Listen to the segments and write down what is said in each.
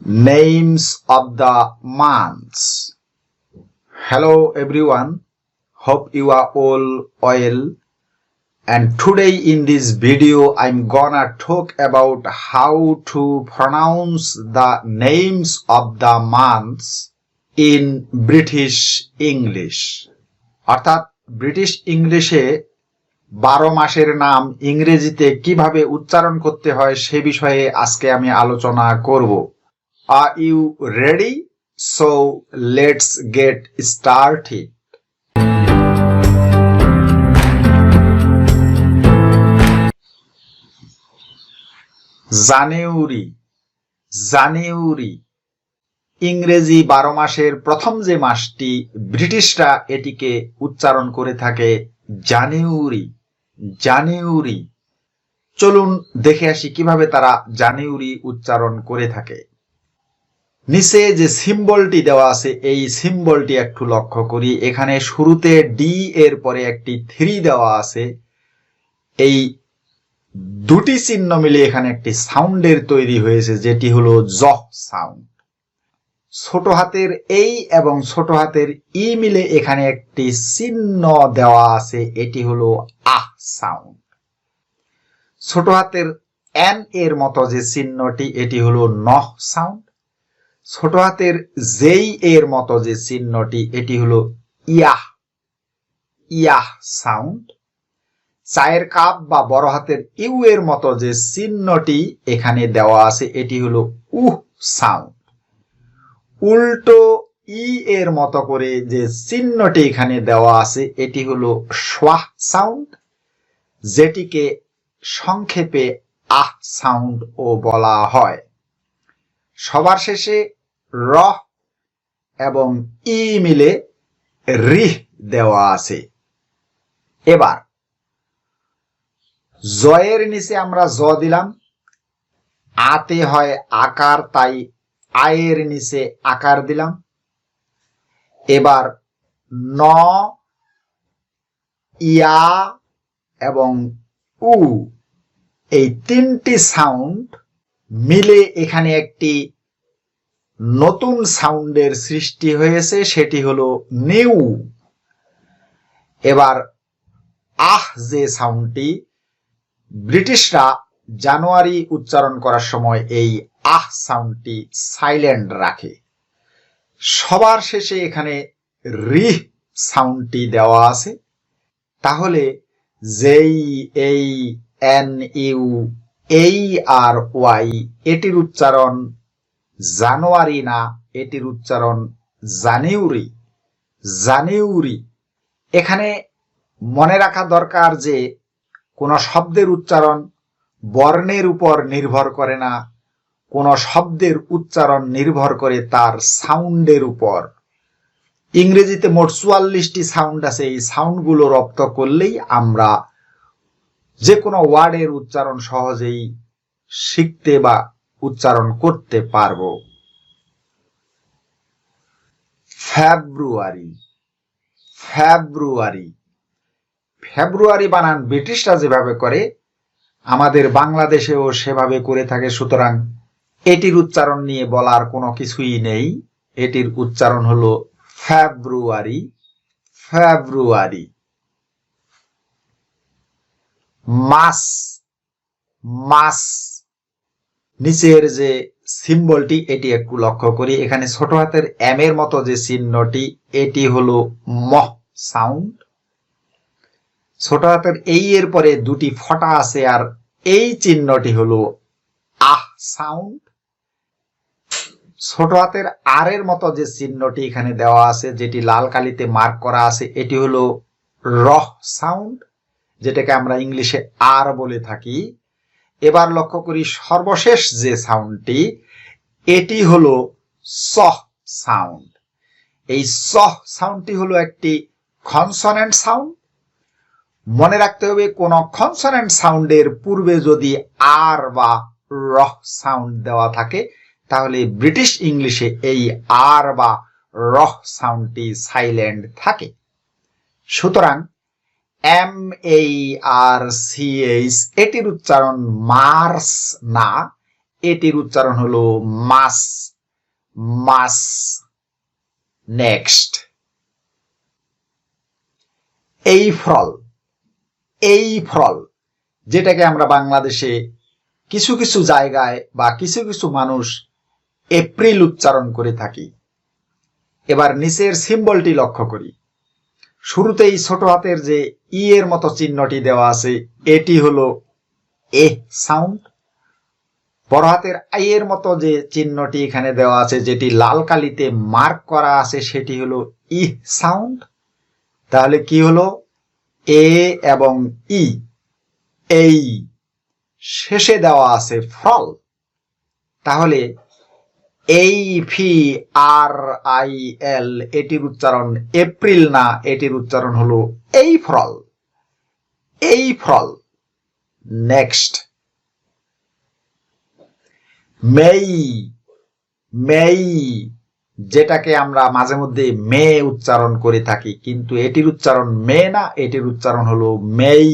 Names of the months. Hello everyone, hope you are all well, and today in this video I'm gonna talk about how to pronounce the names of the months in British English. অর্থাৎ British ইংলিশে 12 মাসের নাম ইংরেজিতে কিভাবে উচ্চারণ করতে হয় সে বিষয়ে আজকে আমি আলোচনা করব। Are you ready? So let's get started. জানুয়ারি ইংরেজি 12 মাসের প্রথম যে মাসটি ব্রিটিশরা এটিকে উচ্চারণ করে থাকে জানুয়ারি। চলুন দেখে আসি কিভাবে তারা জানুয়ারি উচ্চারণ করে থাকে। নিচে যে সিম্বলটি দেওয়া আছে এই সিম্বলটি একটু লক্ষ্য করি। এখানে শুরুতে ডি এর পরে একটি 3 দেওয়া আছে। এই দুটি চিহ্ন মিলে এখানে একটি সাউন্ডের তৈরি হয়েছে যেটি হলো জ সাউন্ড। ছোট হাতের এই এবং ছোট হাতের ই মিলে এখানে একটি চিহ্ন দেওয়া আছে, এটি হলো আহ সাউন্ড। ছোট হাতের এন এর মতো যে চিহ্নটি এটি হলো নহ সাউন্ড। ছোট হাতের জেই এর মতো যে চিহ্নটি এটি হলো ইয়াহ সাউন্ড। চায়ের কাপ বা বড় হাতের ইউ এর মতো যে চিহ্নটি এখানে দেওয়া আছে এটি হলো উহ সাউন্ড। উল্টো ই এর মতো করে যে চিহ্নটি এখানে দেওয়া আছে এটি হলো সোয়াহ সাউন্ড, যেটিকে সংক্ষেপে আহ সাউন্ড ও বলা হয়। সবার শেষে র এবং ই মিলে রিহ দেওয়া আছে। এবার জয়ের নিচে আমরা জ দিলাম, আতে হয় আকার, তাই আয়ের নিচে আকার দিলাম। এবার ন, ইয়া এবং উ এই তিনটি সাউন্ড মিলে এখানে একটি নতুন সাউন্ডের সৃষ্টি হয়েছে, সেটি হলো নিউ। এবার আহ যে সাউন্ডটি ব্রিটিশরা জানুয়ারি উচ্চারণ করার সময় এই আহ সাউন্ডটি সাইলেন্ট রাখে। সবার শেষে এখানে রিহ সাউন্ডটি দেওয়া আছে। তাহলে জেই, এই, এন, ইউ, এই আর ওয়াই এটির উচ্চারণ জানুয়ারি না, এটির উচ্চারণ জানিউরি। এখানে মনে রাখা দরকার যে কোন শব্দের উচ্চারণ বর্ণের উপর নির্ভর করে না, কোন শব্দের উচ্চারণ নির্ভর করে তার সাউন্ডের উপর। ইংরেজিতে মোট 44টি সাউন্ড আছে। এই সাউন্ডগুলো রপ্ত করলেই আমরা যে কোনো ওয়ার্ডের উচ্চারণ সহজেই শিখতে বা উচ্চারণ করতে পারব। ফেব্রুয়ারি বানান ব্রিটিশরা যেভাবে করে আমাদের বাংলাদেশেও সেভাবে করে থাকে, সুতরাং এটির উচ্চারণ নিয়ে বলার কোনো কিছুই নেই। এটির উচ্চারণ হলো ফেব্রুয়ারি। মাস নিচের যে সিম্বলটি এটি একটু লক্ষ্য করি। এখানে ছোট হাতের এম এর মতো যে চিহ্নটি এটি হলো মহ সাউন্ড। ছোট হাতের এই এর পরে দুটি ফটা আছে আর এই চিহ্নটি হলো আহ সাউন্ড। ছোট হাতের আর এর মতো যে চিহ্নটি এখানে দেওয়া আছে, যেটি লাল কালিতে মার্ক করা আছে, এটি হলো রহ সাউন্ড, যেটাকে আমরা ইংলিশে আর বলে থাকি। এবার লক্ষ্য করি সর্বশেষ যে সাউন্ডটি এটি হলো সহ সাউন্ড। এই সহ সাউন্ডটি হলো একটি কনসোনেন্ট সাউন্ড। মনে রাখতে হবে কোন কনসোনেন্ট সাউন্ডের পূর্বে যদি আর বা রহ সাউন্ড দেওয়া থাকে তাহলে ব্রিটিশ ইংলিশে এই আর বা রহ সাউন্ডটি সাইলেন্ট থাকে। সুতরাং MARCH এটির উচ্চারণ মার্স না, এটির উচ্চারণ হলো মাস, মাস। নেক্সট, এই ফল, এই ফল, যেটাকে আমরা বাংলাদেশে কিছু কিছু জায়গায় বা কিছু কিছু মানুষ এপ্রিল উচ্চারণ করে থাকি। এবার নিচের সিম্বলটি লক্ষ্য করি। শুরুতেই ছোট হাতের যে ই এর মতো চিহ্নটি দেওয়া আছে, এটি হলো এ সাউন্ড। বড় হাতের আই এর মতো যে চিহ্নটি এখানে দেওয়া আছে, যেটি লাল কালিতে মার্ক করা আছে, সেটি হলো ই সাউন্ড। তাহলে কি হলো? এ এবং ই, এই শেষে দেওয়া আছে ফল। তাহলে এই ফি আর আই এল, এটির উচ্চারণ এপ্রিল না, এটির উচ্চারণ হলো এই ফল, এই ফল। নেক্সট, মেই, মেই, যেটাকে আমরা মাঝে মধ্যে মে উচ্চারণ করে থাকি, কিন্তু এটির উচ্চারণ মে না, এটির উচ্চারণ হলো মেই।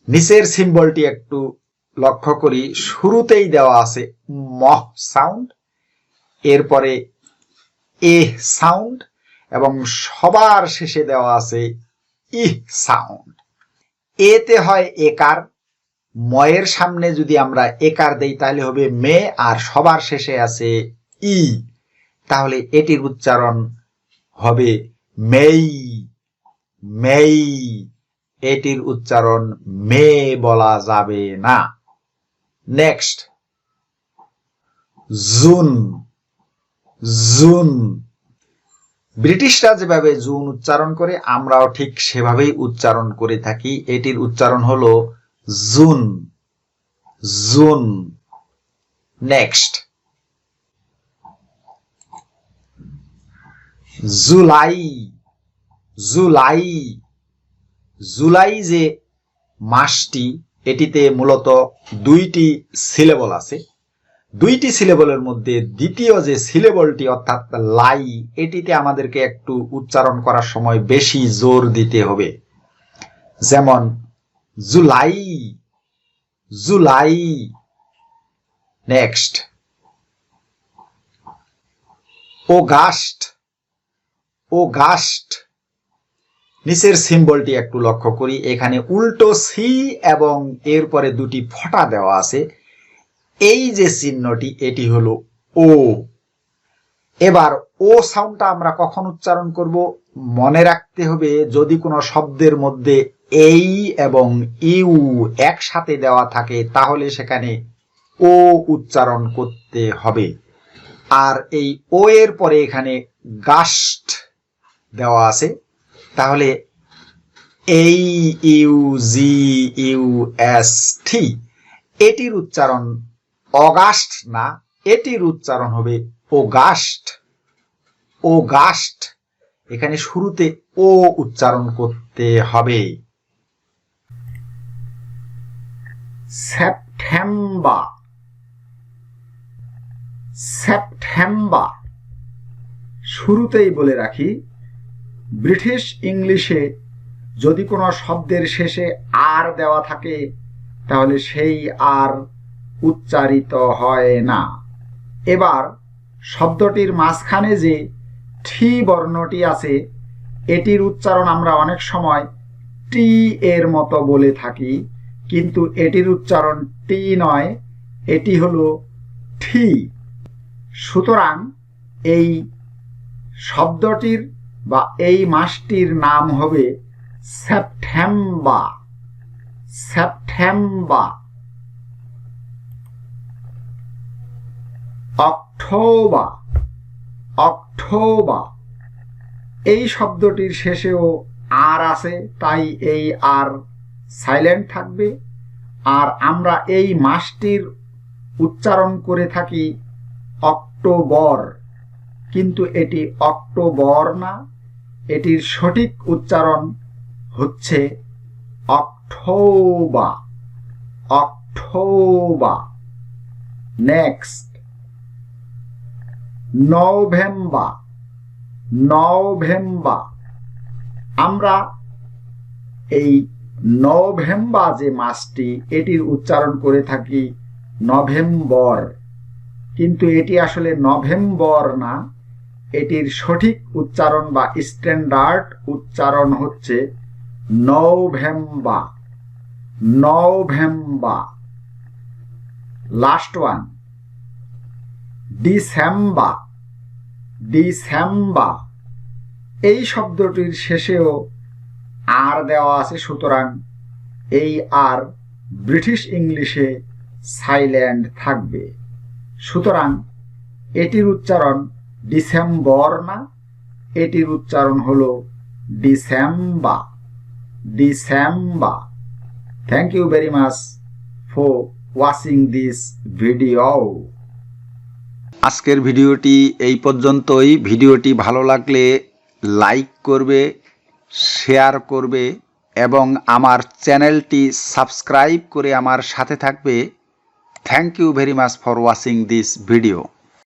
নিচের সিম্বলটি একটু লক্ষ্য করি। শুরুতেই দেওয়া আছে ম সাউন্ড, এরপরে এ সাউন্ড, এবং সবার শেষে দেওয়া আছে ই সাউন্ড। এতে হয় একার, ময়ের সামনে যদি আমরা একার দেই তাহলে হবে মে, আর সবার শেষে আছে ই, তাহলে এটির উচ্চারণ হবে মেই, মেই। এটির উচ্চারণ মে বলা যাবে না। Next, June, June. ব্রিটিশরা যেভাবে জুন উচ্চারণ করে, আমরাও ঠিক সেভাবেই উচ্চারণ করে থাকি। এটির উচ্চারণ হলো June, June. Next, July, July. July যে মাসটি, এটিতে মূলত দুইটি সিলেবল আছে। দুইটি সিলেবলের মধ্যে দ্বিতীয় যে সিলেবলটি অর্থাৎ লাই, এটিতে আমাদেরকে একটু উচ্চারণ করার সময় বেশি জোর দিতে হবে। যেমন July, July. Next, August, August. নিচের সিম্বলটি একটু লক্ষ্য করি। এখানে উল্টো সি এবং এরপরে দুটি ফোঁটা দেওয়া আছে। এই যে চিহ্নটি, এটি হলো ও। এবার ও সাউন্ডটা আমরা কখন উচ্চারণ করব? মনে রাখতে হবে, যদি কোনো শব্দের মধ্যে এই এবং ইউ একসাথে দেওয়া থাকে তাহলে সেখানে ও উচ্চারণ করতে হবে। আর এই ও এর পরে এখানে গাস্ট দেওয়া আছে, তাহলে এই you G U S T, এটির উচ্চারণ অগাস্ট না, এটির উচ্চারণ হবে ওগাস্ট, ওগাস্ট। এখানে শুরুতে ও উচ্চারণ করতে হবে। September, September. শুরুতেই বলে রাখি, ব্রিটিশ ইংলিশে যদি কোনো শব্দের শেষে আর দেওয়া থাকে তাহলে সেই আর উচ্চারিত হয় না। এবার শব্দটির মাঝখানে যে টি বর্ণটি আছে, এটির উচ্চারণ আমরা অনেক সময় টি এর মতো বলে থাকি, কিন্তু এটির উচ্চারণ টি নয়, এটি হলো ঠি। সুতরাং এই শব্দটির বা এই মাসটির নাম হবে সেপ্টেম্বর, সেপ্টেম্বর। October, October. এই শব্দটির শেষেও আর আছে, তাই এই আর সাইলেন্ট থাকবে। আর আমরা এই মাসটির উচ্চারণ করে থাকি অক্টোবর, কিন্তু এটি অক্টোবর না, এটির সঠিক উচ্চারণ হচ্ছে October, October. Next, November, November. আমরা এই নভেম্বর যে মাসটি, এটির উচ্চারণ করে থাকি নভেম্বর, কিন্তু এটি আসলে নভেম্বর না, এটির সঠিক উচ্চারণ বা স্ট্যান্ডার্ড উচ্চারণ হচ্ছে November, November. Last one, December, December. এই শব্দটির শেষেও আর দেওয়া আছে, সুতরাং এই আর ব্রিটিশ ইংলিশে সাইলেন্ট থাকবে। সুতরাং এটির উচ্চারণ ডিসেম্বর না, এটির উচ্চারণ হলো December, December. Thank you very much for watching this video. আজকের ভিডিওটি এই পর্যন্তই। ভিডিওটি ভালো লাগলে লাইক করবে, শেয়ার করবে এবং আমার চ্যানেলটি সাবস্ক্রাইব করে আমার সাথে থাকবে। Thank you very much for watching this video.